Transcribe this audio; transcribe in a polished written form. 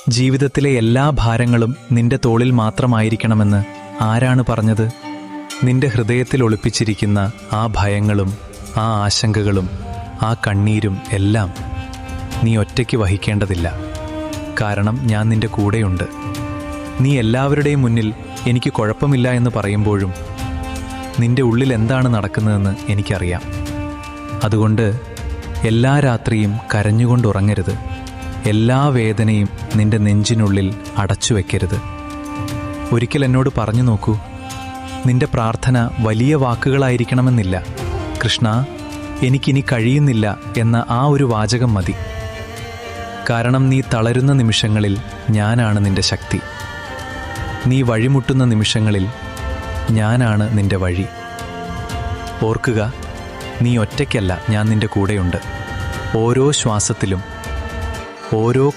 ജീവിതത്തിലെ എല്ലാ ഭാരങ്ങളും നിന്റെ തോളിൽ മാത്രമായിരിക്കണമെന്ന് ആരാണ് പറഞ്ഞത്? നിന്റെ ഹൃദയത്തിൽ ഒളിപ്പിച്ചിരിക്കുന്ന ആ ഭയങ്ങളും ആ ആശങ്കകളും ആ കണ്ണീരും എല്ലാം നീ ഒറ്റയ്ക്ക് വഹിക്കേണ്ടതില്ല. കാരണം ഞാൻ നിന്റെ കൂടെയുണ്ട്. നീ എല്ലാവരുടെയും മുന്നിൽ എനിക്ക് കുഴപ്പമില്ല എന്ന് പറയുമ്പോഴും നിന്റെ ഉള്ളിൽ എന്താണ് നടക്കുന്നതെന്ന് എനിക്കറിയാം. അതുകൊണ്ട് എല്ലാ രാത്രിയും കരഞ്ഞുകൊണ്ടുറങ്ങരുത്. എല്ലാ വേദനയും നിന്റെ നെഞ്ചിനുള്ളിൽ അടച്ചു വയ്ക്കരുത്. ഒരിക്കൽ എന്നോട് പറഞ്ഞു നോക്കൂ. നിന്റെ പ്രാർത്ഥന വലിയ വാക്കുകളായിരിക്കണമെന്നില്ല. കൃഷ്ണ, എനിക്കിനി കഴിയുന്നില്ല എന്ന ആ ഒരു വാചകം മതി. കാരണം നീ തളരുന്ന നിമിഷങ്ങളിൽ ഞാനാണ് നിന്റെ ശക്തി. നീ വഴിമുട്ടുന്ന നിമിഷങ്ങളിൽ ഞാനാണ് നിന്റെ വഴി. ഓർക്കുക, നീ ഒറ്റയ്ക്കല്ല, ഞാൻ നിന്റെ കൂടെയുണ്ട്. ഓരോ ശ്വാസത്തിലും, ഓരോ